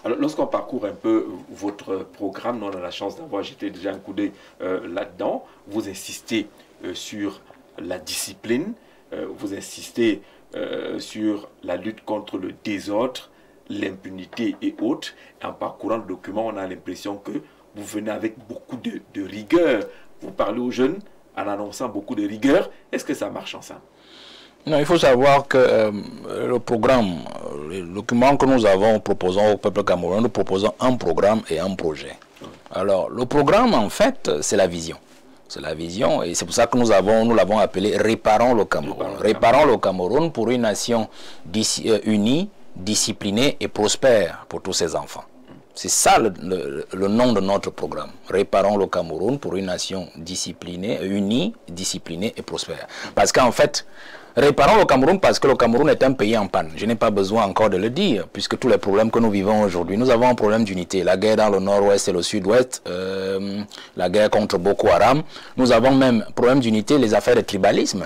Alors, lorsqu'on parcourt un peu votre programme, nous on a la chance d'avoir jeté déjà un coup d'œil là-dedans. Vous insistez sur la discipline, vous insistez sur la lutte contre le désordre, l'impunité et autres. En parcourant le document, on a l'impression que vous venez avec beaucoup de rigueur. Vous parlez aux jeunes en annonçant beaucoup de rigueur. Est-ce que ça marche ensemble? Non, il faut savoir que le programme, le document que nous avons proposons au peuple camerounais, nous proposons un programme et un projet. Alors, le programme, en fait, c'est la vision. C'est la vision et c'est pour ça que nous l'avons appelé Réparons le Cameroun. Réparons le Cameroun pour une nation unie, disciplinée et prospère pour tous ses enfants. C'est ça le nom de notre programme. Réparons le Cameroun pour une nation disciplinée, unie, disciplinée et prospère. Parce qu'en fait, réparons le Cameroun parce que le Cameroun est un pays en panne. Je n'ai pas besoin encore de le dire, puisque tous les problèmes que nous vivons aujourd'hui, nous avons un problème d'unité. La guerre dans le nord-ouest et le sud-ouest, la guerre contre Boko Haram. Nous avons même un problème d'unité, les affaires de tribalisme.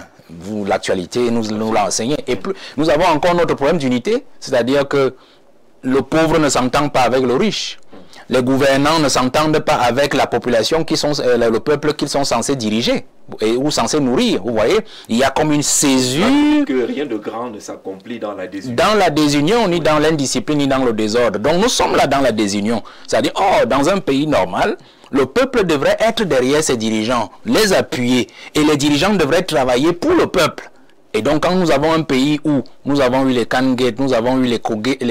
L'actualité nous l'a enseigné. Et plus, nous avons encore notre problème d'unité, c'est-à-dire que le pauvre ne s'entend pas avec le riche. Les gouvernants ne s'entendent pas avec la population, le peuple qu'ils sont censés diriger ou censés nourrir. Vous voyez, il y a comme une césure. Que rien de grand ne s'accomplit dans la désunion. Dans la désunion, ni dans l'indiscipline, ni dans le désordre. Donc nous sommes là dans la désunion. C'est-à-dire, dans un pays normal, le peuple devrait être derrière ses dirigeants, les appuyer. Et les dirigeants devraient travailler pour le peuple. Et donc, quand nous avons un pays où nous avons eu les Can-Gate, nous avons eu les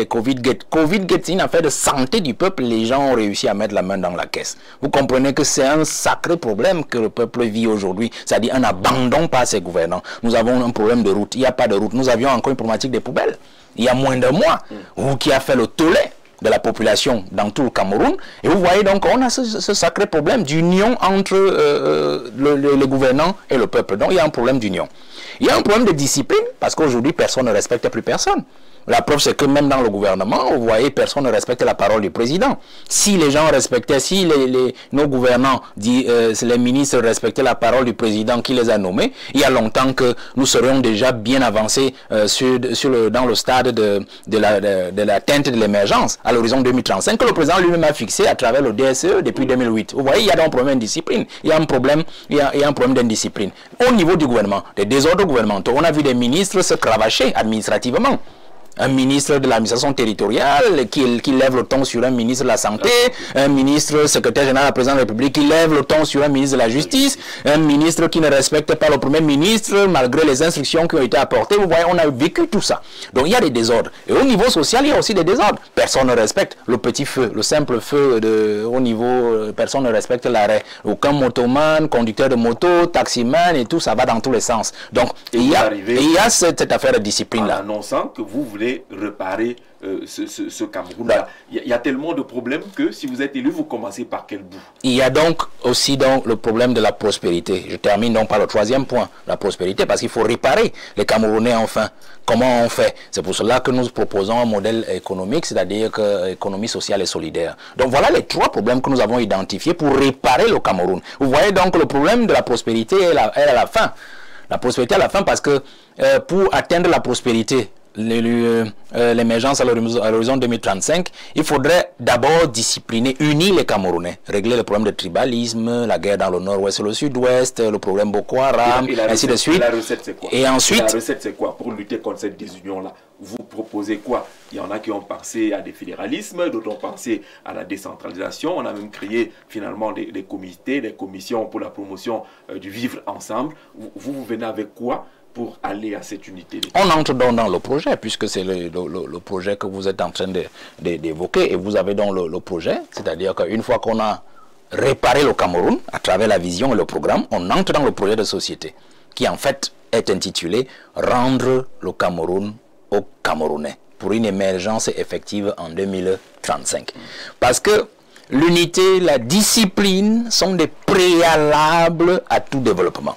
Covid-Gate. Covid-Gate, c'est une affaire de santé du peuple. Les gens ont réussi à mettre la main dans la caisse. Vous comprenez que c'est un sacré problème que le peuple vit aujourd'hui. C'est-à-dire un abandon par ses gouvernants. Nous avons un problème de route. Il n'y a pas de route. Nous avions encore une problématique des poubelles. Il y a moins d'un mois, qui a fait le tollé de la population dans tout le Cameroun. Et vous voyez donc, on a ce sacré problème d'union entre les gouvernants et le peuple. Donc, il y a un problème d'union. Il y a un problème de discipline, parce qu'aujourd'hui, personne ne respecte plus personne. La preuve, c'est que même dans le gouvernement, vous voyez, personne ne respecte la parole du président. Si les gens respectaient, si nos gouvernants, les ministres respectaient la parole du président qui les a nommés, il y a longtemps que nous serions déjà bien avancés dans le stade de l'atteinte de l'émergence à l'horizon 2035, que le président lui-même a fixé à travers le DSE depuis 2008. Vous voyez, il y a donc un problème d'indiscipline. Il y a un problème d'indiscipline. Au niveau du gouvernement, des désordres gouvernementaux, on a vu des ministres se cravacher administrativement. Un ministre de l'administration territoriale qui lève le ton sur un ministre de la Santé, un ministre secrétaire général de la présidence de la République qui lève le ton sur un ministre de la Justice, un ministre qui ne respecte pas le premier ministre malgré les instructions qui ont été apportées. Vous voyez, on a vécu tout ça. Donc il y a des désordres. Et au niveau social, il y a aussi des désordres. Personne ne respecte le petit feu, le simple feu au niveau, personne ne respecte l'arrêt. Aucun motoman, conducteur de moto, taximan et tout, ça va dans tous les sens. Donc il y a cette affaire de discipline-là. En annonçant que vous voulez réparer ce Cameroun-là. Il y a tellement de problèmes que si vous êtes élu, vous commencez par quel bout? Il y a donc aussi le problème de la prospérité. Je termine donc par le troisième point, la prospérité, parce qu'il faut réparer les Camerounais enfin. Comment on fait? C'est pour cela que nous proposons un modèle économique, c'est-à-dire économie sociale et solidaire. Donc voilà les trois problèmes que nous avons identifiés pour réparer le Cameroun. Vous voyez donc le problème de la prospérité est à la fin. La prospérité à la fin parce que pour atteindre la prospérité, l'émergence à l'horizon 2035, il faudrait d'abord discipliner, unir les Camerounais, régler le problème de tribalisme, la guerre dans le nord-ouest et le sud-ouest, le problème Boko Haram, ainsi de suite. La recette, c'est quoi? Et ensuite, la recette, c'est quoi pour lutter contre cette désunion-là? Vous proposez quoi? Il y en a qui ont pensé à des fédéralismes, d'autres ont pensé à la décentralisation. On a même créé finalement des comités, des commissions pour la promotion du vivre ensemble. Vous venez avec quoi pour aller à cette unité? On entre donc dans le projet, puisque c'est le projet que vous êtes en train d'évoquer, et vous avez donc le projet, c'est-à-dire qu'une fois qu'on a réparé le Cameroun, à travers la vision et le programme, on entre dans le projet de société, qui en fait est intitulé « Rendre le Cameroun aux Camerounais » pour une émergence effective en 2035. Parce que l'unité, la discipline sont des préalables à tout développement.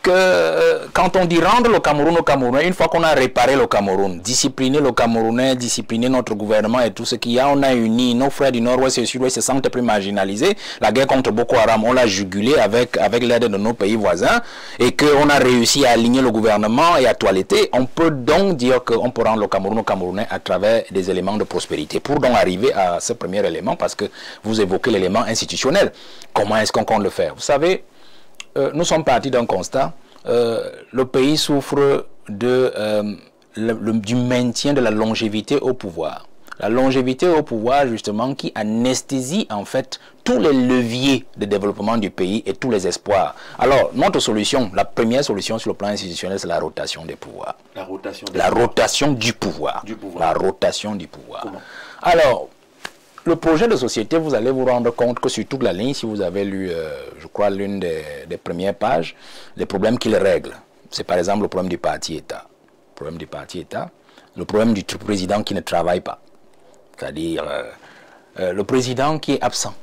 que quand on dit rendre le Cameroun au Camerounais, une fois qu'on a réparé le Cameroun, discipliner le Camerounais, discipliner notre gouvernement et tout ce qu'il y a, on a uni nos frères du Nord-Ouest et du Sud-Ouest se sentent plus marginalisés. La guerre contre Boko Haram, on l'a jugulé avec l'aide de nos pays voisins et qu'on a réussi à aligner le gouvernement et à toiletter. On peut donc dire qu'on peut rendre le Cameroun au Camerounais à travers des éléments de prospérité. Pour donc arriver à ce premier élément, parce que vous évoquez l'élément institutionnel, comment est-ce qu'on compte le faire? Vous savez, nous sommes partis d'un constat. Le pays souffre du maintien de la longévité au pouvoir. La longévité au pouvoir, justement, qui anesthésie, en fait, tous les leviers de développement du pays et tous les espoirs. Alors, notre solution, la première solution sur le plan institutionnel, c'est la rotation des pouvoirs. La rotation du pouvoir. La rotation du pouvoir. Comment? Alors, le projet de société, vous allez vous rendre compte que sur toute la ligne, si vous avez lu, je crois, l'une des premières pages, les problèmes qu'il règle, c'est par exemple le problème du parti-État. Le problème du parti-État, le problème du président qui ne travaille pas. C'est-à-dire le président qui est absent,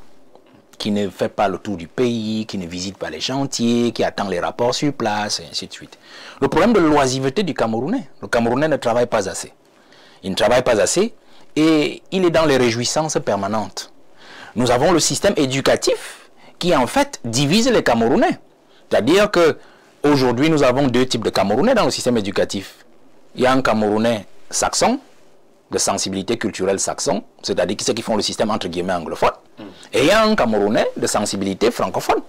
qui ne fait pas le tour du pays, qui ne visite pas les chantiers, qui attend les rapports sur place, et ainsi de suite. Le problème de l'oisiveté du Camerounais. Le Camerounais ne travaille pas assez. Il ne travaille pas assez. Et il est dans les réjouissances permanentes. Nous avons le système éducatif qui en fait divise les Camerounais. C'est-à-dire que aujourd'hui nous avons deux types de Camerounais dans le système éducatif. Il y a un Camerounais saxon, de sensibilité culturelle saxon, c'est-à-dire ceux qui font le système entre guillemets anglophone. Et il y a un Camerounais de sensibilité francophone.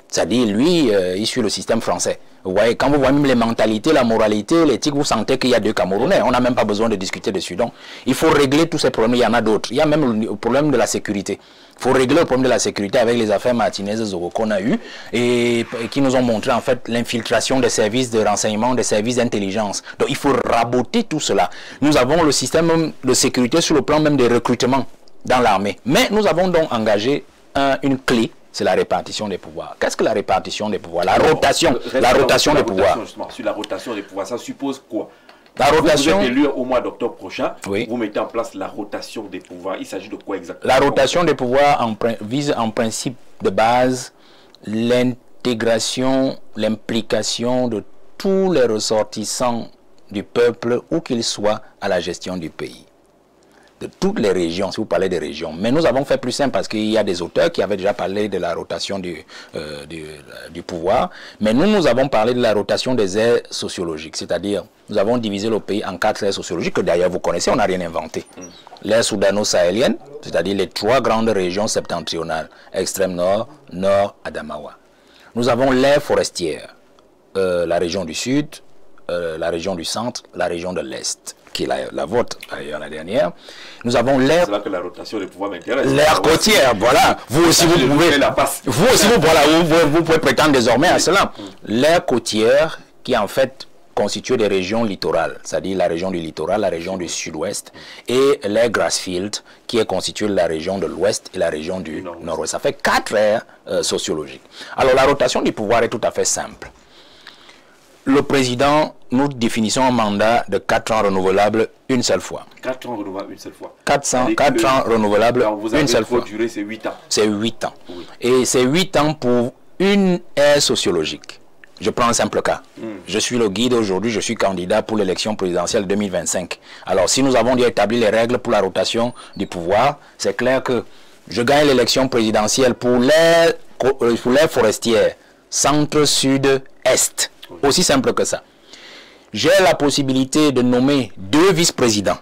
C'est-à-dire lui, il suit le système français. Vous voyez, quand vous voyez même les mentalités, la moralité, l'éthique, vous sentez qu'il y a deux Camerounais. On n'a même pas besoin de discuter dessus. Donc, il faut régler tous ces problèmes. Il y en a d'autres. Il y a même le problème de la sécurité. Il faut régler le problème de la sécurité avec les affaires martinaises qu'on a eues et qui nous ont montré en fait l'infiltration des services de renseignement, des services d'intelligence. Donc, il faut raboter tout cela. Nous avons le système de sécurité sur le plan même des recrutements dans l'armée. Mais nous avons donc engagé une clé. C'est la répartition des pouvoirs. Qu'est-ce que la répartition des pouvoirs? La rotation des pouvoirs. Sur la rotation des pouvoirs, ça suppose quoi? La rotation... Vous êtes élu au mois d'octobre prochain, oui. Vous mettez en place la rotation des pouvoirs. Il s'agit de quoi exactement? La rotation des pouvoirs vise en principe de base l'intégration, l'implication de tous les ressortissants du peuple, où qu'ils soient, à la gestion du pays. De toutes les régions, si vous parlez des régions. Mais nous avons fait plus simple parce qu'il y a des auteurs qui avaient déjà parlé de la rotation du pouvoir. Mais nous avons parlé de la rotation des aires sociologiques. C'est-à-dire, nous avons divisé le pays en 4 aires sociologiques que d'ailleurs vous connaissez, on n'a rien inventé. L'aire soudano-sahélienne, c'est-à-dire les 3 grandes régions septentrionales. Extrême nord, nord, Adamawa. Nous avons l'aire forestière, la région du sud, la région du centre, la région de l'est, qui est la vôtre, d'ailleurs, la dernière. Nous avons l'aire... C'est là que la rotation des pouvoirs m'intéresse. L'aire côtière, voilà. Vous aussi, vous pouvez... Vous aussi, vous pouvez prétendre désormais à cela. L'aire côtière, qui en fait constitue des régions littorales, c'est-à-dire la région du littoral, la région du sud-ouest, et l'aire Grassfield, qui est constituée de la région de l'ouest et la région du nord-ouest. Ça fait 4 aires sociologiques. Alors, la rotation du pouvoir est tout à fait simple. Le président, nous définissons un mandat de 4 ans renouvelable une seule fois. 4 ans renouvelable une seule fois. 4 ans renouvelable une seule fois. Durée, c'est 8 ans. C'est 8 ans. Oui. Et c'est 8 ans pour une aire sociologique. Je prends un simple cas. Je suis le guide aujourd'hui, je suis candidat pour l'élection présidentielle 2025. Alors, si nous avons déjà établi les règles pour la rotation du pouvoir, c'est clair que je gagne l'élection présidentielle pour l'aire forestière, centre, sud, est. Aussi simple que ça. J'ai la possibilité de nommer 2 vice-présidents.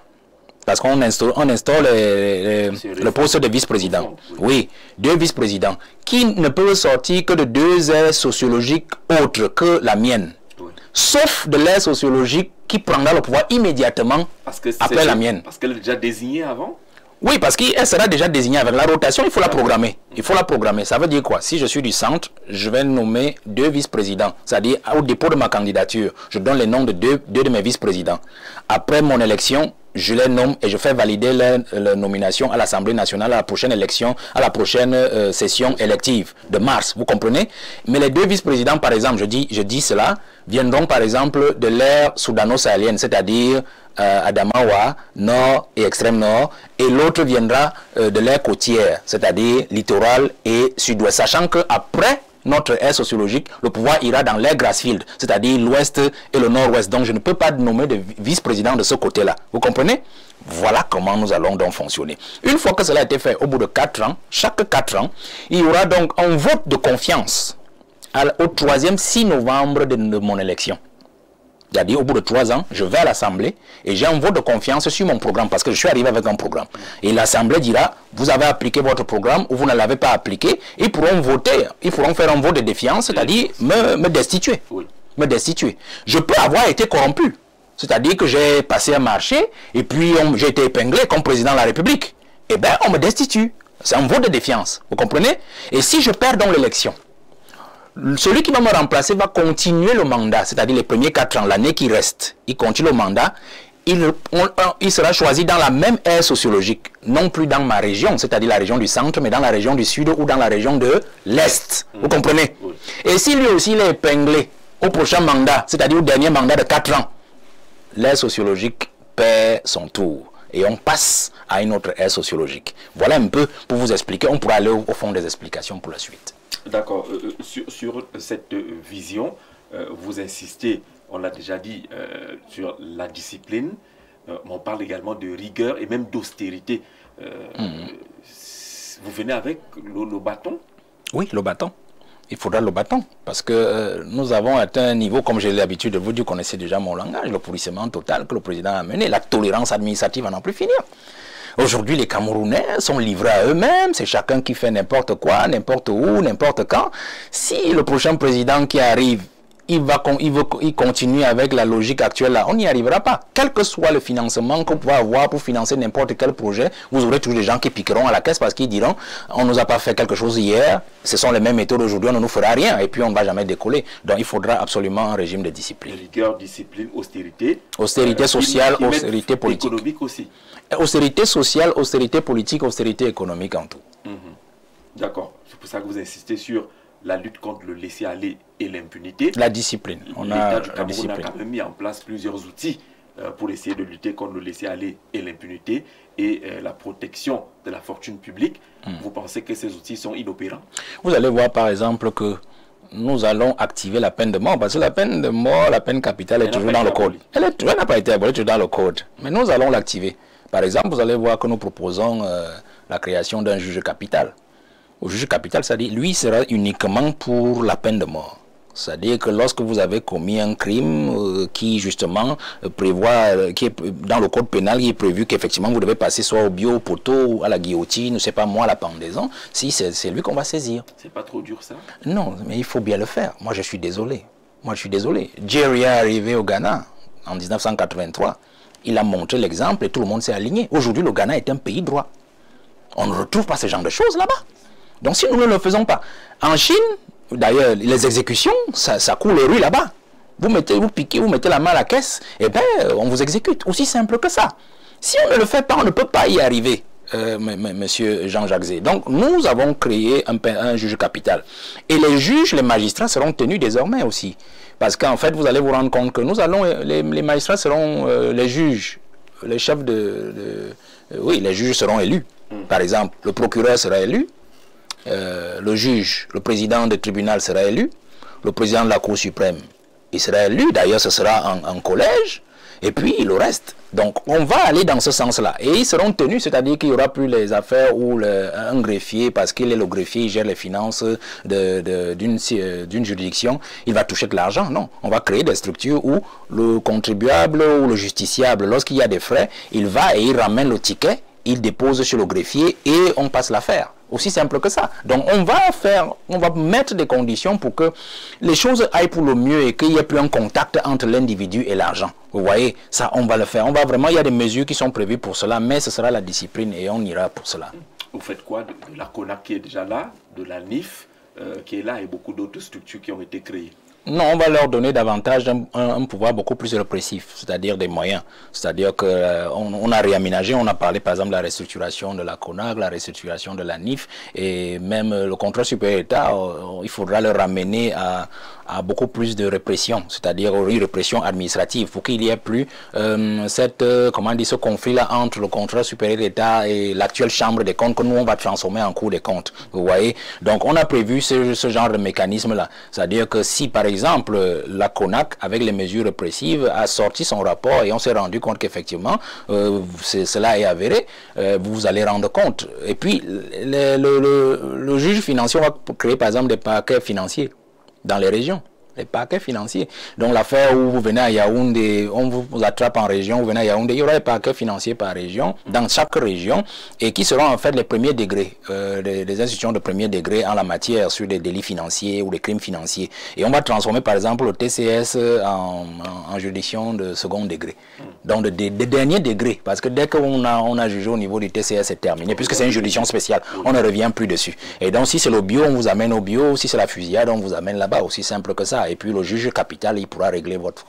Parce qu'on instaure le poste de vice-président. Oui, 2 vice-présidents. Qui ne peuvent sortir que de 2 aires sociologiques autres que la mienne. Sauf de l'aire sociologique qui prendra le pouvoir immédiatement après la mienne. Parce qu'elle est déjà désignée avant? Oui, parce qu'elle sera déjà désignée avec la rotation, il faut la programmer. Il faut la programmer. Ça veut dire quoi? Si je suis du centre, je vais nommer 2 vice-présidents. C'est-à-dire, au dépôt de ma candidature, je donne les noms de deux de mes vice-présidents. Après mon élection, je les nomme et je fais valider leur nomination à l'Assemblée nationale à la prochaine élection, à la prochaine session élective de mars. Vous comprenez? Mais les 2 vice-présidents, par exemple, je dis cela, viendront par exemple de l'ère soudano-sahélienne, c'est-à-dire Adamawa, nord et extrême nord, et l'autre viendra de l'aire côtière, c'est-à-dire littoral et sud-ouest. Sachant qu'après notre aire sociologique, le pouvoir ira dans l'air Grassfield, c'est-à-dire l'ouest et le nord-ouest. Donc je ne peux pas nommer de vice-président de ce côté-là. Vous comprenez? Voilà comment nous allons donc fonctionner. Une fois que cela a été fait, au bout de 4 ans, chaque 4 ans, il y aura donc un vote de confiance au 3e 6 novembre de mon élection. C'est-à-dire, au bout de 3 ans, je vais à l'Assemblée et j'ai un vote de confiance sur mon programme parce que je suis arrivé avec un programme. Et l'Assemblée dira, vous avez appliqué votre programme ou vous ne l'avez pas appliqué. Ils pourront voter, ils pourront faire un vote de défiance, c'est-à-dire me destituer. Oui. Me destituer. Je peux avoir été corrompu. C'est-à-dire que j'ai passé un marché et puis j'ai été épinglé comme président de la République. Eh bien, on me destitue. C'est un vote de défiance. Vous comprenez? Et si je perds dans l'élection, celui qui va me remplacer va continuer le mandat, c'est-à-dire les premiers 4 ans, l'année qui reste, il continue le mandat, il sera choisi dans la même aire sociologique, non plus dans ma région, c'est-à-dire la région du centre, mais dans la région du sud ou dans la région de l'est. Vous comprenez? Et si lui aussi il est épinglé au prochain mandat, c'est-à-dire au dernier mandat de 4 ans, l'aire sociologique perd son tour. Et on passe à une autre aire sociologique. Voilà un peu pour vous expliquer, on pourra aller au fond des explications pour la suite. D'accord. Sur cette vision, vous insistez, on l'a déjà dit, sur la discipline. On parle également de rigueur et même d'austérité. Vous venez avec le bâton? Oui, le bâton. Il faudra le bâton, parce que nous avons atteint un niveau, comme j'ai l'habitude de vous dire, vous connaissez déjà mon langage, le pourrissement total que le président a mené, la tolérance administrative à n'en plus finir. Aujourd'hui, les Camerounais sont livrés à eux-mêmes, c'est chacun qui fait n'importe quoi, n'importe où, n'importe quand. Si le prochain président qui arrive, il continue avec la logique actuelle là, on n'y arrivera pas. Quel que soit le financement qu'on peut avoir pour financer n'importe quel projet, vous aurez toujours des gens qui piqueront à la caisse parce qu'ils diront, on ne nous a pas fait quelque chose hier, ce sont les mêmes méthodes aujourd'hui, on ne nous fera rien et puis on ne va jamais décoller. Donc il faudra absolument un régime de discipline. Rigueur, discipline, austérité. Austérité sociale, austérité politique. Économique aussi. Austérité sociale, austérité politique, austérité économique en tout. D'accord. C'est pour ça que vous insistez sur la lutte contre le laisser-aller et l'impunité. La discipline. L'État du Cameroun a quand même mis en place plusieurs outils pour essayer de lutter contre le laisser-aller et l'impunité et la protection de la fortune publique. Vous pensez que ces outils sont inopérants? Vous allez voir par exemple que nous allons activer la peine de mort, parce que la peine de mort, la peine capitale est toujours dans le code. Elle n'a pas été abolée, toujours dans le code. Mais nous allons l'activer. Par exemple, vous allez voir que nous proposons la création d'un juge capital. Au juge capital, c'est-à-dire, lui sera uniquement pour la peine de mort. C'est-à-dire que lorsque vous avez commis un crime qui justement prévoit, qui est dans le code pénal, il est prévu qu'effectivement vous devez passer soit au bio, au poteau, ou à la guillotine, je sais pas moi, à la pendaison, si c'est lui qu'on va saisir. C'est pas trop dur ça? Non, mais il faut bien le faire. Moi je suis désolé. Moi je suis désolé. Jerry est arrivé au Ghana en 1983. Il a montré l'exemple et tout le monde s'est aligné. Aujourd'hui le Ghana est un pays droit. On ne retrouve pas ce genre de choses là-bas. Donc si nous ne le faisons pas, en Chine, d'ailleurs, les exécutions, ça coule les rues là-bas. Vous piquez, vous mettez la main à la caisse, et bien, on vous exécute. Aussi simple que ça. Si on ne le fait pas, on ne peut pas y arriver, monsieur Jean-Jacques Zé. Donc, nous avons créé un juge capital. Et les juges, les magistrats seront tenus désormais aussi. Parce qu'en fait, vous allez vous rendre compte que nous allons, les magistrats seront les juges, les chefs oui, les juges seront élus. Par exemple, le procureur sera élu. Le juge, le président du tribunal sera élu, le président de la Cour suprême, il sera élu, d'ailleurs ce sera en collège, et puis le reste. Donc on va aller dans ce sens-là. Et ils seront tenus, c'est-à-dire qu'il n'y aura plus les affaires où un greffier, parce qu'il est le greffier, il gère les finances d'une juridiction, il va toucher de l'argent. Non, on va créer des structures où le contribuable ou le justiciable, lorsqu'il y a des frais, il va et il ramène le ticket, il dépose sur le greffier et on passe l'affaire. Aussi simple que ça. Donc on va mettre des conditions pour que les choses aillent pour le mieux et qu'il n'y ait plus un contact entre l'individu et l'argent. Vous voyez, ça on va le faire. On va vraiment, il y a des mesures qui sont prévues pour cela, mais ce sera la discipline et on ira pour cela. Vous faites quoi de la CONAC qui est déjà là, de la NIF qui est là et beaucoup d'autres structures qui ont été créées? Non, on va leur donner davantage un pouvoir beaucoup plus répressif, c'est-à-dire des moyens. C'est-à-dire qu'on a réaménagé, on a parlé par exemple de la restructuration de la CONAG, la restructuration de la NIF, et même le contrôle supérieur d'État, il faudra le ramener à beaucoup plus de répression, c'est-à-dire une répression administrative, pour qu'il n'y ait plus ce conflit-là entre le contrôle supérieur d'État et l'actuelle chambre des comptes que nous on va transformer en cour des comptes. Vous voyez? Donc on a prévu ce genre de mécanisme-là. C'est-à-dire que si par exemple la CONAC, avec les mesures répressives, a sorti son rapport et on s'est rendu compte qu'effectivement cela est avéré, vous allez rendre compte. Et puis le juge financier va créer par exemple des parquets financiers dans les régions, les parquets financiers. Donc l'affaire où vous venez à Yaoundé, on vous attrape en région, vous venez à Yaoundé, il y aura des parquets financiers par région, dans chaque région, et qui seront en fait les premiers degrés, des institutions de premier degré en la matière sur des délits financiers ou des crimes financiers. Et on va transformer par exemple le TCS en juridiction de second degré. Donc de dernier degré, parce que dès qu'on a jugé au niveau du TCS, c'est terminé, puisque c'est une juridiction spéciale, on ne revient plus dessus. Et donc si c'est le bio, on vous amène au bio, si c'est la fusillade, on vous amène là-bas, aussi simple que ça. Et puis le juge capital, il pourra régler votre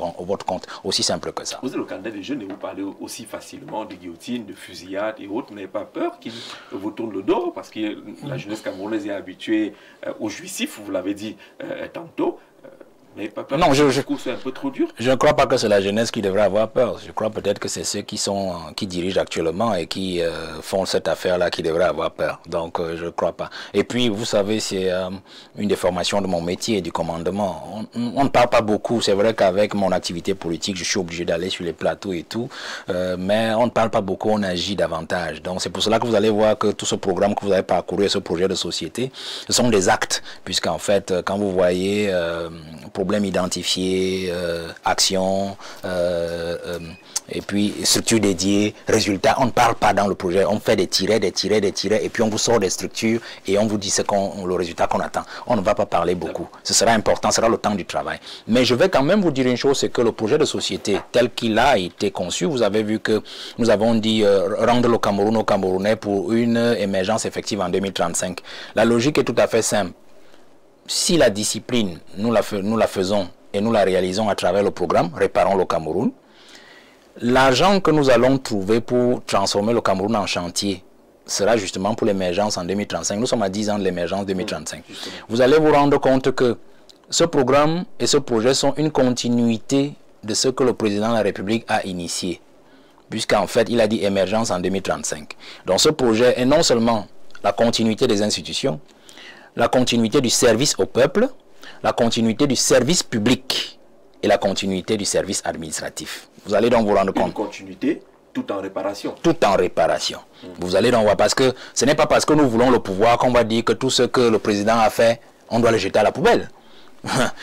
compte, aussi simple que ça. Vous êtes le candidat des jeunes et vous parlez aussi facilement de guillotine, de fusillade et autres. Vous n'avez pas peur qu'il vous tourne le dos, parce que la jeunesse camerounaise est habituée aux jouissifs, vous l'avez dit tantôt. Mais pas peur, non, c'est un peu trop dur. Je ne crois pas que c'est la jeunesse qui devrait avoir peur. Je crois peut-être que c'est ceux qui dirigent actuellement et qui font cette affaire-là qui devraient avoir peur. Donc, je ne crois pas. Et puis, vous savez, c'est une des formations de mon métier, du commandement. On ne parle pas beaucoup. C'est vrai qu'avec mon activité politique, je suis obligé d'aller sur les plateaux et tout. Mais on ne parle pas beaucoup, on agit davantage. Donc, c'est pour cela que vous allez voir que tout ce programme que vous avez parcouru et ce projet de société, ce sont des actes. Puisqu'en fait, quand vous voyez problème identifié, action, et puis structure dédiée, résultat, on ne parle pas dans le projet, on fait des tirets, et puis on vous sort des structures et on vous dit le résultat qu'on attend. On ne va pas parler beaucoup. Ce sera important, ce sera le temps du travail. Mais je vais quand même vous dire une chose, c'est que le projet de société tel qu'il a été conçu, vous avez vu que nous avons dit rendre le Cameroun aux Camerounais pour une émergence effective en 2035. La logique est tout à fait simple. Si la discipline, nous la faisons et nous la réalisons à travers le programme Réparons le Cameroun, l'argent que nous allons trouver pour transformer le Cameroun en chantier sera justement pour l'émergence en 2035. Nous sommes à 10 ans de l'émergence 2035. Vous allez vous rendre compte que ce programme et ce projet sont une continuité de ce que le président de la République a initié, puisqu'en fait, il a dit émergence en 2035. Donc ce projet est non seulement la continuité des institutions, la continuité du service au peuple, la continuité du service public et la continuité du service administratif. Vous allez donc vous rendre compte. Une continuité tout en réparation. Tout en réparation. Vous allez donc voir, parce que ce n'est pas parce que nous voulons le pouvoir qu'on va dire que tout ce que le président a fait, on doit le jeter à la poubelle.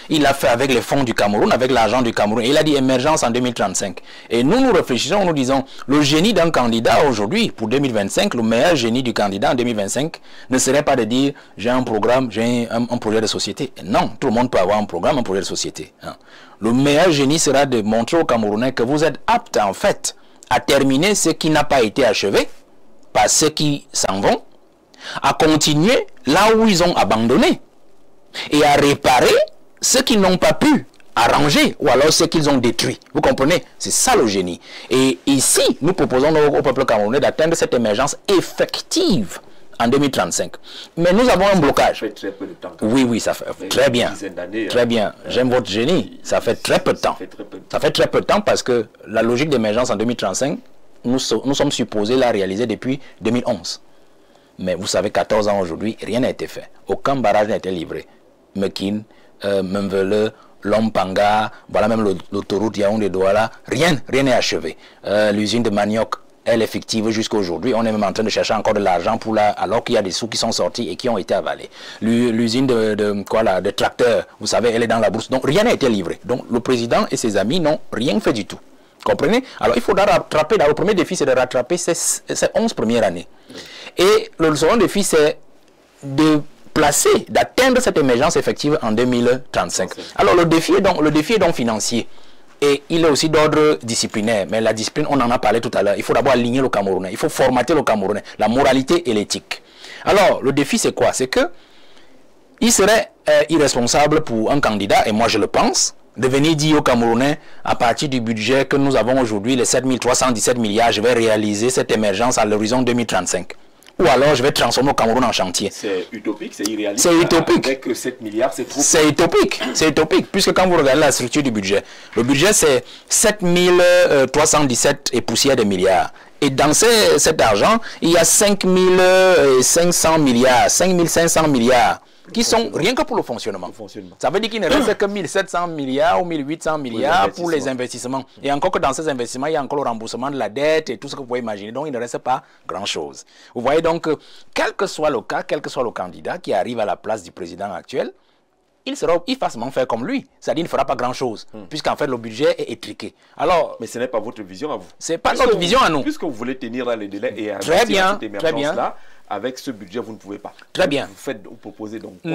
Il l'a fait avec les fonds du Cameroun, avec l'argent du Cameroun. Il a dit émergence en 2035. Et nous réfléchissons, nous disons, le génie d'un candidat aujourd'hui, pour 2025, le meilleur génie du candidat en 2025, ne serait pas de dire, j'ai un programme, j'ai un projet de société. Non, tout le monde peut avoir un programme, un projet de société. Le meilleur génie sera de montrer aux Camerounais que vous êtes aptes, en fait, à terminer ce qui n'a pas été achevé par ceux qui s'en vont, à continuer là où ils ont abandonné, et à réparer ce qu'ils n'ont pas pu arranger ou alors ce qu'ils ont détruit. Vous comprenez? C'est ça le génie. Et ici, nous proposons au peuple camerounais d'atteindre cette émergence effective en 2035. Mais nous avons un blocage. Ça fait très peu de temps. Oui, ça fait très bien. Très bien. J'aime votre génie. Ça fait très peu de temps. Ça fait très peu de temps parce que la logique d'émergence en 2035, nous sommes supposés la réaliser depuis 2011. Mais vous savez, 14 ans aujourd'hui, rien n'a été fait. Aucun barrage n'a été livré. Mekin, Memvele, Lompanga, voilà même l'autoroute Yaoundé-Douala, rien n'est achevé. L'usine de manioc, elle est fictive jusqu'à aujourd'hui. On est même en train de chercher encore de l'argent pour alors qu'il y a des sous qui sont sortis et qui ont été avalés. L'usine de tracteurs, vous savez, elle est dans la bourse. Donc rien n'a été livré. Donc le président et ses amis n'ont rien fait du tout. Comprenez? Alors il faudra rattraper. Le premier défi, c'est de rattraper ces 11 premières années. Et le second défi, c'est d'atteindre cette émergence effective en 2035. Alors le défi est donc financier. Et il est aussi d'ordre disciplinaire. Mais la discipline, on en a parlé tout à l'heure. Il faut d'abord aligner le Camerounais. Il faut formater le Camerounais. La moralité et l'éthique. Alors, le défi, c'est quoi? C'est que il serait est irresponsable pour un candidat, et moi je le pense, de venir dire aux Camerounais, à partir du budget que nous avons aujourd'hui, les 7317 milliards, je vais réaliser cette émergence à l'horizon 2035. Ou alors je vais transformer le Cameroun en chantier. C'est utopique, c'est irréaliste. C'est utopique. Avec 7 milliards, c'est trop. C'est utopique. C'est utopique. Puisque quand vous regardez la structure du budget, le budget c'est 7317 et poussière de milliards. Et dans cet argent, il y a 5500 milliards, 5500 milliards qui sont rien que pour le fonctionnement. Ça veut dire qu'il ne reste que 1700 milliards ou 1800 milliards pour les investissements. Et encore que dans ces investissements, il y a encore le remboursement de la dette et tout ce que vous pouvez imaginer. Donc, il ne reste pas grand-chose. Vous voyez donc, quel que soit le cas, quel que soit le candidat qui arrive à la place du président actuel, il va forcément faire comme lui. C'est-à-dire qu'il ne fera pas grand-chose, puisqu'en fait, le budget est étriqué. Alors, mais ce n'est pas votre vision à vous. Ce n'est pas notre vision à nous. Puisque vous voulez tenir là les délais et très bien, cette émergence-là, avec ce budget, vous ne pouvez pas. Très bien. Vous proposez donc quoi?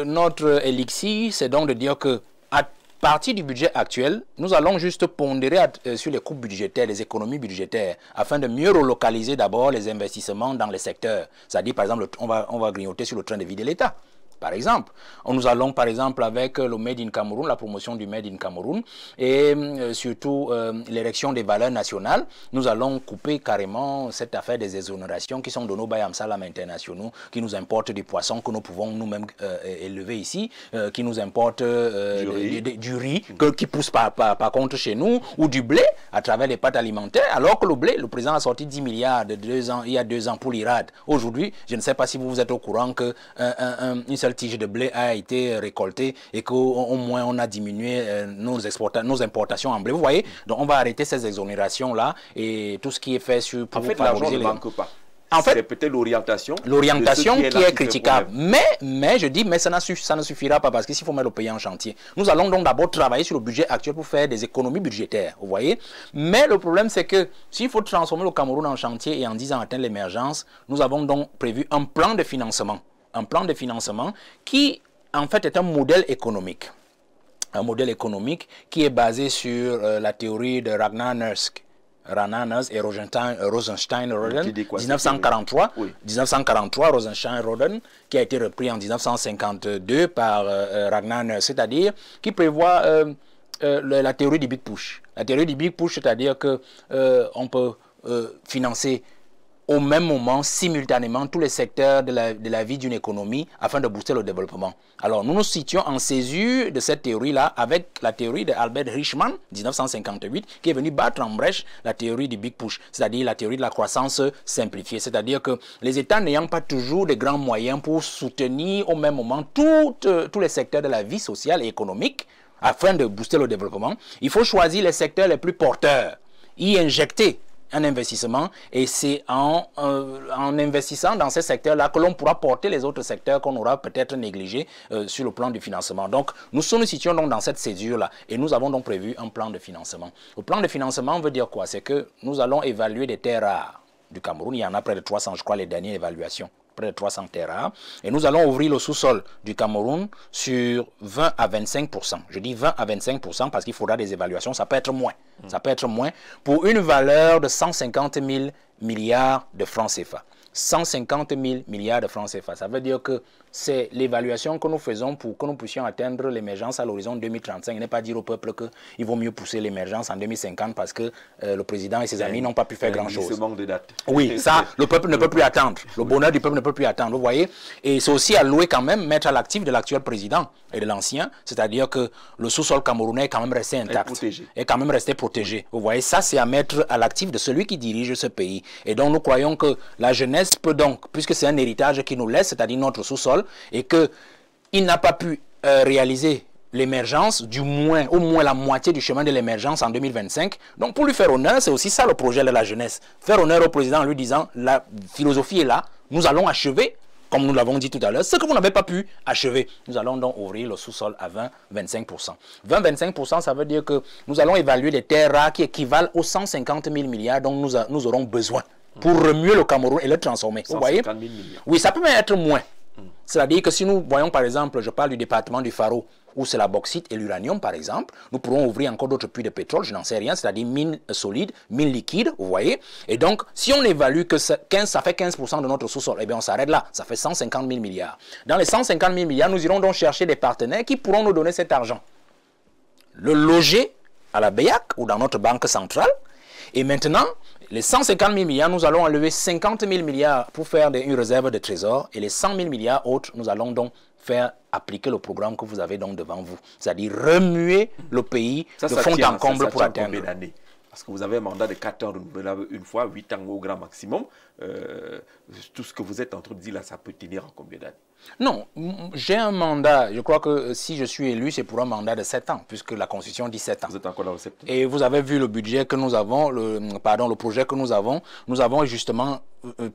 Notre élixir, c'est donc de dire que à partir du budget actuel, nous allons juste pondérer sur les coupes budgétaires, les économies budgétaires, afin de mieux relocaliser d'abord les investissements dans les secteurs. C'est-à-dire, par exemple, on va grignoter sur le train de vie de l'État. Par exemple, nous allons par exemple avec le Made in Cameroun, la promotion du Made in Cameroun et surtout l'érection des valeurs nationales, nous allons couper carrément cette affaire des exonérations qui sont de nos Bayam Salam internationaux, qui nous importent des poissons que nous pouvons nous-mêmes élever ici, qui nous importent du riz qui pousse par contre chez nous, ou du blé à travers les pâtes alimentaires, alors que le blé, le président a sorti 10 milliards il y a 2 ans pour l'IRAD. Aujourd'hui, je ne sais pas si vous êtes au courant que une seule tige de blé a été récoltée et qu'au moins on a diminué nos importations en blé. Vous voyez, donc on va arrêter ces exonérations-là et tout ce qui est fait pour l'argent ne manque pas. En fait, c'est peut-être l'orientation. L'orientation qui est critiquable. Mais je dis, mais ça ne suffira pas parce qu'il faut mettre le pays en chantier. Nous allons donc d'abord travailler sur le budget actuel pour faire des économies budgétaires. Vous voyez. Mais le problème, c'est que s'il faut transformer le Cameroun en chantier et en 10 ans atteindre l'émergence, nous avons donc prévu un plan de financement. Un plan de financement qui, en fait, est un modèle économique. Un modèle économique qui est basé sur la théorie de Ragnar Nursk et Rosenstein-Roden, 1943, oui. 1943, Rosenstein-Roden, qui a été repris en 1952 par Ragnar Nursk, c'est-à-dire qui prévoit la théorie du Big Push. La théorie du Big Push, c'est-à-dire que on peut financer au même moment, simultanément, tous les secteurs de la vie d'une économie afin de booster le développement. Alors, nous nous situons en césure de cette théorie-là avec la théorie d'Albert Hirschman, 1958, qui est venu battre en brèche la théorie du Big Push, c'est-à-dire la théorie de la croissance simplifiée. C'est-à-dire que les États n'ayant pas toujours de grands moyens pour soutenir au même moment tous les secteurs de la vie sociale et économique afin de booster le développement, il faut choisir les secteurs les plus porteurs, y injecter un investissement, et c'est en investissant dans ces secteurs-là que l'on pourra porter les autres secteurs qu'on aura peut-être négligés sur le plan du financement. Donc, nous nous situons donc dans cette césure-là, et nous avons donc prévu un plan de financement. Le plan de financement veut dire quoi? C'est que nous allons évaluer des terres rares du Cameroun. Il y en a près de 300, je crois, les dernières évaluations. Près de 300 terres rares. Et nous allons ouvrir le sous-sol du Cameroun sur 20 à 25%. Je dis 20 à 25% parce qu'il faudra des évaluations. Ça peut être moins. Ça peut être moins pour une valeur de 150 000 milliards de francs CFA. 150 000 milliards de francs CFA. Ça veut dire que c'est l'évaluation que nous faisons pour que nous puissions atteindre l'émergence à l'horizon 2035. Il n'est pas dire au peuple qu'il vaut mieux pousser l'émergence en 2050 parce que le président et ses amis n'ont pas pu faire grand-chose. Ce manque de date. Oui, ça, le peuple ne peut plus attendre. Le bonheur du peuple ne peut plus attendre, vous voyez. Et c'est aussi alloué quand même, mettre à l'actif de l'actuel président et de l'ancien, c'est-à-dire que le sous-sol camerounais est quand même resté intact. Est quand même resté protégé. Vous voyez, ça c'est à mettre à l'actif de celui qui dirige ce pays. Et donc nous croyons que la jeunesse peut donc, puisque c'est un héritage qui nous laisse, c'est-à-dire notre sous-sol, et qu'il n'a pas pu réaliser l'émergence, au moins la moitié du chemin de l'émergence en 2025. Donc pour lui faire honneur, c'est aussi ça le projet de la jeunesse. Faire honneur au président en lui disant, la philosophie est là, nous allons achever, comme nous l'avons dit tout à l'heure, ce que vous n'avez pas pu achever. Nous allons donc ouvrir le sous-sol à 20-25%. 20-25%, ça veut dire que nous allons évaluer des terres rares qui équivalent aux 150 000 milliards dont nous aurons besoin pour remuer le Cameroun et le transformer. Vous voyez? Oui, ça peut même être moins. C'est-à-dire que si nous voyons par exemple, je parle du département du Faro, où c'est la bauxite et l'uranium, par exemple. Nous pourrons ouvrir encore d'autres puits de pétrole, je n'en sais rien, c'est-à-dire mines solides, mines liquides, vous voyez. Et donc, si on évalue que ça fait 15% de notre sous-sol, eh bien, on s'arrête là. Ça fait 150 000 milliards. Dans les 150 000 milliards, nous irons donc chercher des partenaires qui pourront nous donner cet argent. Le loger à la BEAC ou dans notre banque centrale. Et maintenant, les 150 000 milliards, nous allons enlever 50 000 milliards pour faire une réserve de trésor. Et les 100 000 milliards autres, nous allons donc faire appliquer le programme que vous avez donc devant vous. C'est-à-dire remuer le pays de fond en comble pour atteindre. Combien d'années? Parce que vous avez un mandat de 4 ans renouvelable une fois, 8 ans au grand maximum. Tout ce que vous êtes en train de dire là, ça peut tenir en combien d'années? Non, j'ai un mandat, je crois que si je suis élu, c'est pour un mandat de 7 ans, puisque la Constitution dit 7 ans. Vous êtes encore dans le 7 ans. Et vous avez vu le budget que nous avons, le projet que nous avons justement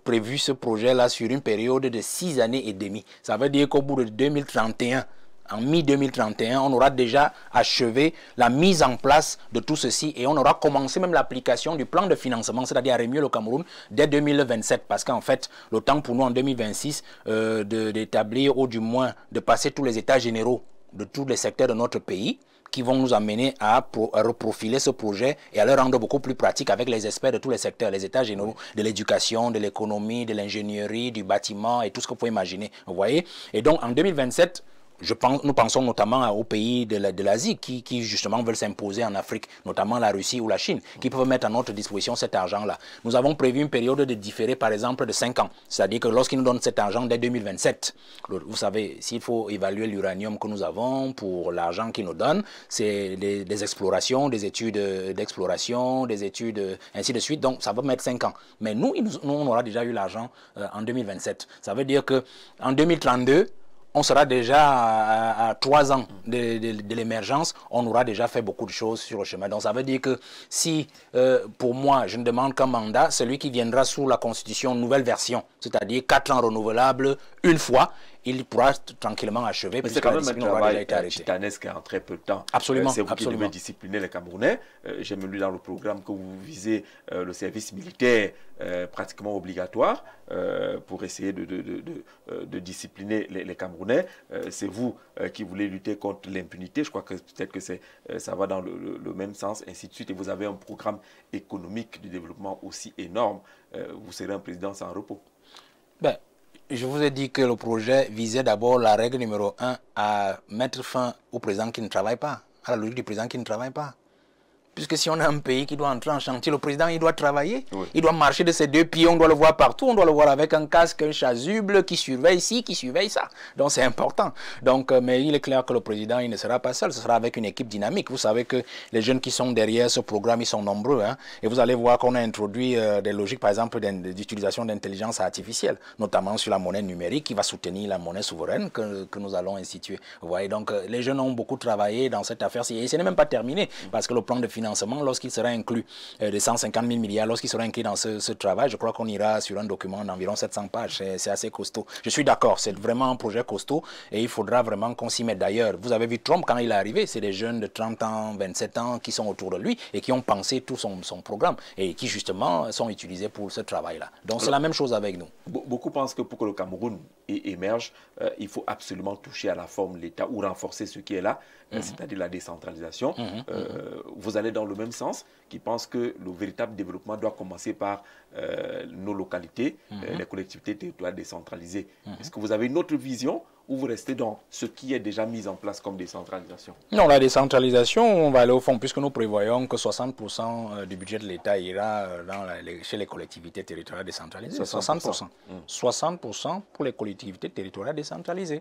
prévu ce projet-là sur une période de 6 années et demie. Ça veut dire qu'au bout de 2031, en mi-2031, on aura déjà achevé la mise en place de tout ceci et on aura commencé même l'application du plan de financement, c'est-à-dire à remuer le Cameroun dès 2027. Parce qu'en fait, le temps pour nous en 2026 d'établir ou du moins de passer tous les états généraux de tous les secteurs de notre pays qui vont nous amener à reprofiler ce projet et à le rendre beaucoup plus pratique avec les experts de tous les secteurs, les états généraux de l'éducation, de l'économie, de l'ingénierie, du bâtiment et tout ce que vous pouvez imaginer. Vous voyez? Et donc en 2027, nous pensons notamment aux pays de l'Asie qui justement veulent s'imposer en Afrique, notamment la Russie ou la Chine, qui peuvent mettre à notre disposition cet argent-là. Nous avons prévu une période de différé, par exemple, de 5 ans. C'est-à-dire que lorsqu'ils nous donnent cet argent dès 2027, vous savez, s'il faut évaluer l'uranium que nous avons pour l'argent qu'ils nous donnent, c'est des explorations, des études d'exploration, des études, ainsi de suite. Donc, ça va mettre 5 ans. Mais nous, on aura déjà eu l'argent en 2027. Ça veut dire qu'en 2032, on sera déjà à 3 ans de l'émergence, on aura déjà fait beaucoup de choses sur le chemin. Donc ça veut dire que si, pour moi, je ne demande qu'un mandat, celui qui viendra sous la Constitution nouvelle version, c'est-à-dire 4 ans renouvelables une fois, il pourra tranquillement achever. Mais c'est quand même un travail titanesque en très peu de temps. Absolument. C'est vous qui devez discipliner les Camerounais. J'ai lu dans le programme que vous visez le service militaire pratiquement obligatoire pour essayer de discipliner les Camerounais. C'est vous qui voulez lutter contre l'impunité. Je crois que peut-être que ça va dans le même sens, ainsi de suite. Et vous avez un programme économique de développement aussi énorme. Vous serez un président sans repos. Ben, je vous ai dit que le projet visait d'abord la règle numéro 1 à mettre fin au président qui ne travaille pas, à la logique du président qui ne travaille pas. Puisque si on a un pays qui doit entrer en chantier, le président, il doit travailler. Oui. Il doit marcher de ses 2 pieds, on doit le voir partout. On doit le voir avec un casque, un chasuble qui surveille ci, qui surveille ça. Donc c'est important. Donc, mais il est clair que le président, il ne sera pas seul. Ce sera avec une équipe dynamique. Vous savez que les jeunes qui sont derrière ce programme, ils sont nombreux. Hein, et vous allez voir qu'on a introduit des logiques, par exemple, d'utilisation d'intelligence artificielle, notamment sur la monnaie numérique qui va soutenir la monnaie souveraine que nous allons instituer. Vous voyez, donc les jeunes ont beaucoup travaillé dans cette affaire. Et ce n'est même pas terminé parce que le plan de financement, lorsqu'il sera inclus, de 150 000 milliards, lorsqu'il sera inclus dans ce travail, je crois qu'on ira sur un document d'environ 700 pages. C'est assez costaud. Je suis d'accord, c'est vraiment un projet costaud et il faudra vraiment qu'on s'y mette. D'ailleurs, vous avez vu Trump quand il est arrivé, c'est des jeunes de 30 ans, 27 ans qui sont autour de lui et qui ont pensé tout son programme et qui justement sont utilisés pour ce travail-là. Donc c'est la même chose avec nous. Beaucoup pensent que pour que le Cameroun émerge, il faut absolument toucher à la forme de l'État ou renforcer ce qui est là, c'est-à-dire la décentralisation. Vous allez dans le même sens, qui pense que le véritable développement doit commencer par nos localités, les collectivités territoriales décentralisées. Est-ce que vous avez une autre vision ou vous restez dans ce qui est déjà mis en place comme décentralisation? Non, la décentralisation, on va aller au fond, puisque nous prévoyons que 60% du budget de l'État ira chez les collectivités territoriales décentralisées. 60%. 60% pour les collectivités territoriales décentralisées.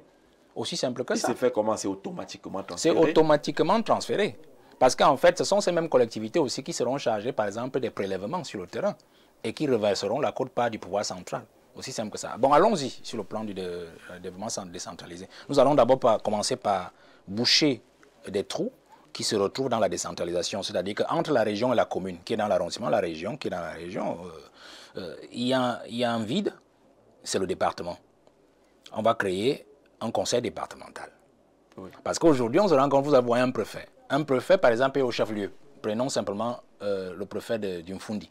Aussi simple que ça. Et c'est fait comment? C'est automatiquement transféré? C'est automatiquement transféré. Parce qu'en fait, ce sont ces mêmes collectivités aussi qui seront chargées, par exemple, des prélèvements sur le terrain et qui reverseront la quote-part du pouvoir central. Aussi simple que ça. Bon, allons-y sur le plan du développement décentralisé. Nous allons d'abord commencer par boucher des trous qui se retrouvent dans la décentralisation. C'est-à-dire qu'entre la région et la commune, qui est dans l'arrondissement, la région, qui est dans la région, il y a un vide, c'est le département. On va créer un conseil départemental. Oui. Parce qu'aujourd'hui, on se rend compte que vous avez un préfet. Un préfet, par exemple, est au chef-lieu. Prenons simplement le préfet d'Umfundi.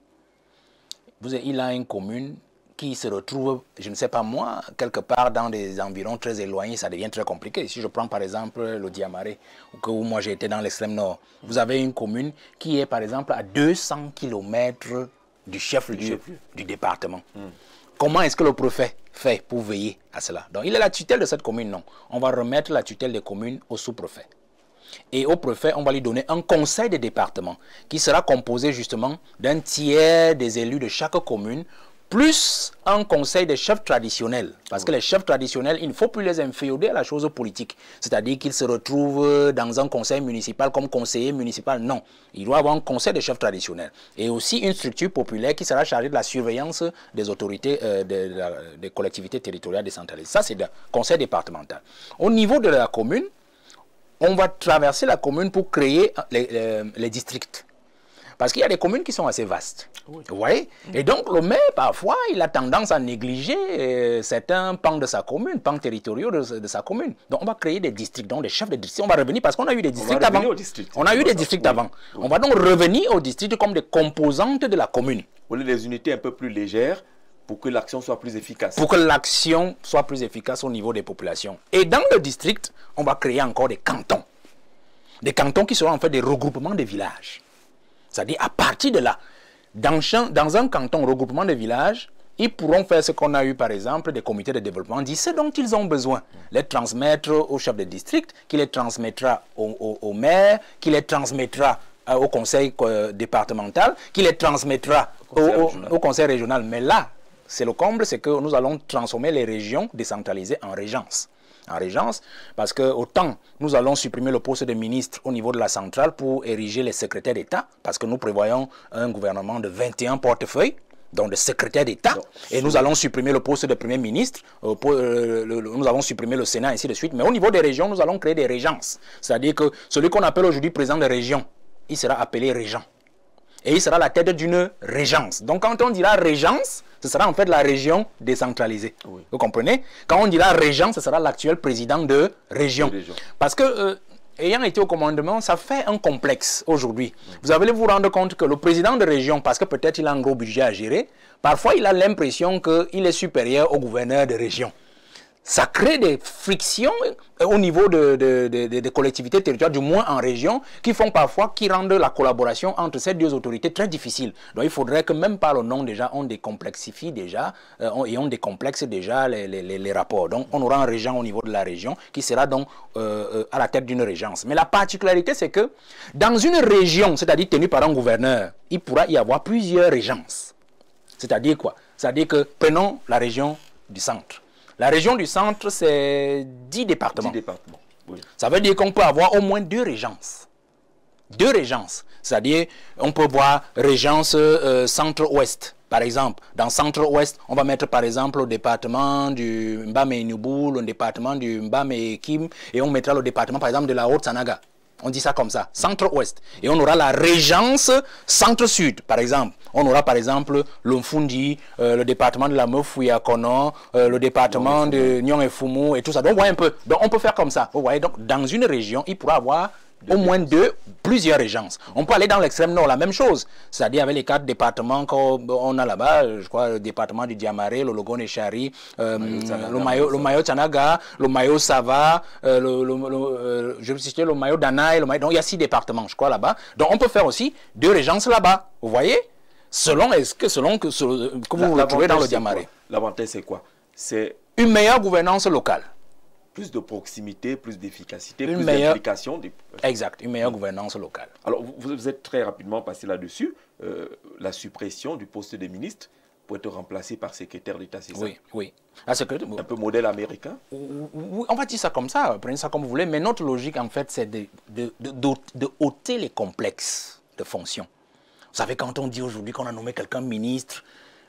Il a une commune qui se retrouvent, je ne sais pas moi, quelque part dans des environs très éloignés, ça devient très compliqué. Si je prends par exemple le Diamaré, où moi j'ai été dans l'extrême nord, vous avez une commune qui est par exemple à 200 km du chef-lieu du département. Comment est-ce que le préfet fait pour veiller à cela? Donc il est la tutelle de cette commune, non. On va remettre la tutelle des communes au sous-préfet. Et au préfet, on va lui donner un conseil de département qui sera composé justement d'un tiers des élus de chaque commune, plus un conseil des chefs traditionnels. Parce que les chefs traditionnels, il ne faut plus les inféoder à la chose politique. C'est-à-dire qu'ils se retrouvent dans un conseil municipal comme conseiller municipal. Non, il doit y avoir un conseil des chefs traditionnels. Et aussi une structure populaire qui sera chargée de la surveillance des autorités, des collectivités territoriales décentralisées. Ça, c'est le conseil départemental. Au niveau de la commune, on va traverser la commune pour créer les districts. Parce qu'il y a des communes qui sont assez vastes. Oui. Vous voyez? Et donc, le maire, parfois, il a tendance à négliger certains pans de sa commune, pans territoriaux de sa commune. Donc, on va créer des districts, donc des chefs de district. On va revenir parce qu'on a eu des districts avant. On a eu des districts avant. Oui. On va donc revenir aux districts comme des composantes de la commune. Vous voulez des unités un peu plus légères pour que l'action soit plus efficace. Pour que l'action soit plus efficace au niveau des populations. Et dans le district, on va créer encore des cantons. Des cantons qui seront en fait des regroupements de villages. C'est-à-dire, à partir de là, dans un canton regroupement de villages, ils pourront faire ce qu'on a eu, par exemple, des comités de développement, dire ce dont ils ont besoin, les transmettre au chef de district, qui les transmettra au maire, qui les transmettra au conseil départemental, qui les transmettra au conseil régional. Mais là, c'est le comble, c'est que nous allons transformer les régions décentralisées en régences. En régence, parce que autant nous allons supprimer le poste de ministre au niveau de la centrale pour ériger les secrétaires d'État, parce que nous prévoyons un gouvernement de 21 portefeuilles, donc de secrétaires d'État, et nous allons supprimer le poste de Premier ministre, nous allons supprimer le Sénat, ainsi de suite. Mais au niveau des régions, nous allons créer des régences. C'est-à-dire que celui qu'on appelle aujourd'hui président de région, il sera appelé régent. Et il sera la tête d'une régence. Donc quand on dira régence, ce sera en fait la région décentralisée. Oui. Vous comprenez? Quand on dira régent, ce sera l'actuel président de région. Parce que, ayant été au commandement, ça fait un complexe aujourd'hui. Vous allez vous rendre compte que le président de région, parce que peut-être il a un gros budget à gérer, parfois il a l'impression qu'il est supérieur au gouverneur de région. Ça crée des frictions au niveau des collectivités territoriales, du moins en région, qui font parfois, qui rendent la collaboration entre ces deux autorités très difficile. Donc il faudrait que même par le nom déjà, on décomplexifie déjà, et on décomplexe déjà les rapports. Donc on aura un régent au niveau de la région qui sera donc à la tête d'une régence. Mais la particularité, c'est que dans une région, c'est-à-dire tenue par un gouverneur, il pourra y avoir plusieurs régences. C'est-à-dire quoi? C'est-à-dire que, prenons la région du centre. La région du centre, c'est 10 départements. 10 départements, oui. Ça veut dire qu'on peut avoir au moins 2 régences. 2 régences. C'est-à-dire, on peut voir régence centre-ouest. Par exemple, dans centre-ouest, on va mettre par exemple le département du Mbame-Noubou, le département du Mbame-Kim, et on mettra le département par exemple de la Haute-Sanaga. On dit ça comme ça, centre-ouest. Et on aura la régence centre-sud, par exemple. On aura par exemple le Mfundi, le département de la Meufouyakono, le département de Nyon et Fumu et tout ça. Donc, vous voyez un peu. Donc, on peut faire comme ça. Vous voyez, donc, dans une région, il pourra avoir au moins plusieurs régences. On peut aller dans l'extrême nord, la même chose. C'est-à-dire avec les 4 départements qu'on a là-bas, je crois, le département du Diamaré, le Logone Chari, le Mayo Tanaga, le Mayo Sava, je vais citer le Mayo Danaï, donc il y a 6 départements, je crois, là-bas. Donc on peut faire aussi 2 régences là-bas. Vous voyez? Selon que vous le trouvez dans le Diamaré. L'avantage, c'est quoi? C'est une meilleure gouvernance locale. Plus de proximité, plus d'efficacité, plus d'implication. Exact, une meilleure gouvernance locale. Alors, vous êtes très rapidement passé là-dessus. La suppression du poste de ministre pour être remplacé par secrétaire d'État, c'est ça? Oui, oui. Un peu modèle américain? On va dire ça comme ça, prenez ça comme vous voulez, mais notre logique, en fait, c'est de ôter les complexes de fonction. Vous savez, quand on dit aujourd'hui qu'on a nommé quelqu'un ministre,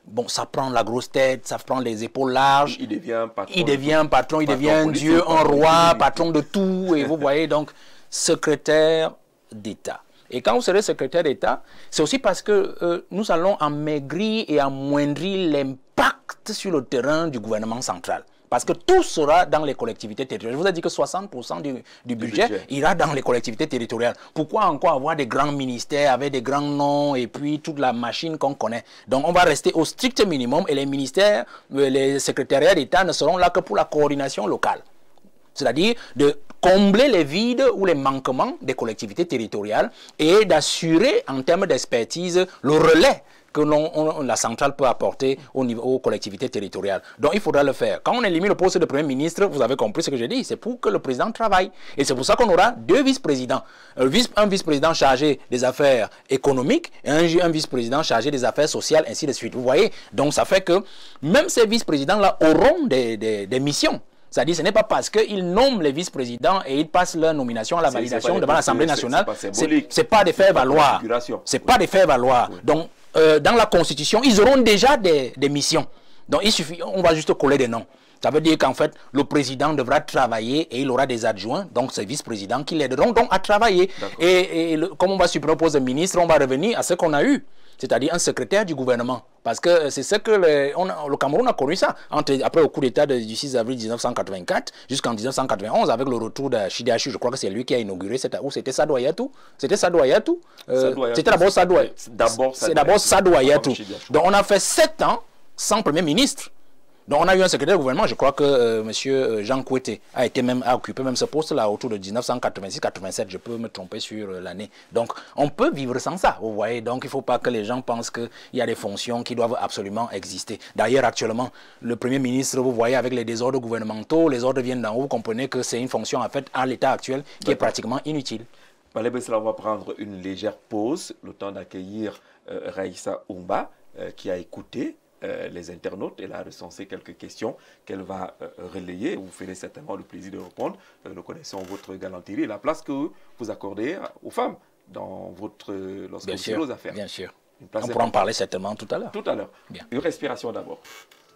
bon, ça prend la grosse tête, ça prend les épaules larges. Il devient patron. Il devient patron, il devient Dieu, un roi, patron de tout. Et vous voyez, donc, secrétaire d'État. Et quand vous serez secrétaire d'État, c'est aussi parce que nous allons amaigrir et amoindrir l'impact sur le terrain du gouvernement central. Parce que tout sera dans les collectivités territoriales. Je vous ai dit que 60% du budget ira dans les collectivités territoriales. Pourquoi encore avoir des grands ministères avec des grands noms et puis toute la machine qu'on connaît? Donc on va rester au strict minimum et les ministères, les secrétariats d'État ne seront là que pour la coordination locale. C'est-à-dire de combler les vides ou les manquements des collectivités territoriales et d'assurer en termes d'expertise le relais que la centrale peut apporter aux collectivités territoriales. Donc il faudra le faire. Quand on élimine le poste de Premier ministre, vous avez compris ce que j'ai dit, c'est pour que le président travaille. Et c'est pour ça qu'on aura 2 vice-présidents. Un vice-président chargé des affaires économiques et un vice-président chargé des affaires sociales, ainsi de suite. Vous voyez? Donc ça fait que même ces vice-présidents-là auront des missions. C'est-à-dire ce n'est pas parce qu'ils nomment les vice-présidents et ils passent leur nomination à la validation devant l'Assemblée nationale. C'est pas des faire valoir. C'est pas des faire valoir. Donc, dans la Constitution, ils auront déjà des missions. Donc, il suffit, on va juste coller des noms. Ça veut dire qu'en fait, le président devra travailler et il aura des adjoints, donc ces vice-présidents qui l'aideront donc à travailler. Et comme on va supprimer le poste de ministre, on va revenir à ce qu'on a eu, c'est-à-dire un secrétaire du gouvernement. Parce que c'est ce que le Cameroun a connu ça. Après le coup d'État du 6 avril 1984 jusqu'en 1991, avec le retour de Chidiachu, je crois que c'est lui qui a inauguré ou c'était Sadou Ayatou. C'était Sadou Ayatou. C'était d'abord Sadou Ayatou. C'est d'abord Sadou Ayatou. Donc on a fait 7 ans sans Premier ministre. Donc on a eu un secrétaire de gouvernement, je crois que M. Jean Kouété a occupé même ce poste-là autour de 1986-87, je peux me tromper sur l'année. Donc on peut vivre sans ça, vous voyez. Donc il ne faut pas que les gens pensent qu'il y a des fonctions qui doivent absolument exister. D'ailleurs actuellement, le Premier ministre, vous voyez, avec les désordres gouvernementaux, les ordres viennent d'en haut, vous comprenez que c'est une fonction en fait à l'état actuel qui est pratiquement inutile. On va prendre une légère pause, le temps d'accueillir Raïssa Oumba, qui a écouté les internautes. Elle a recensé quelques questions qu'elle va relayer. Vous ferez certainement le plaisir de répondre. Nous connaissons votre galanterie et la place que vous accordez aux femmes lorsque vous faites vos affaires. Bien sûr. On pourra en parler certainement tout à l'heure. Tout à l'heure. Une respiration d'abord.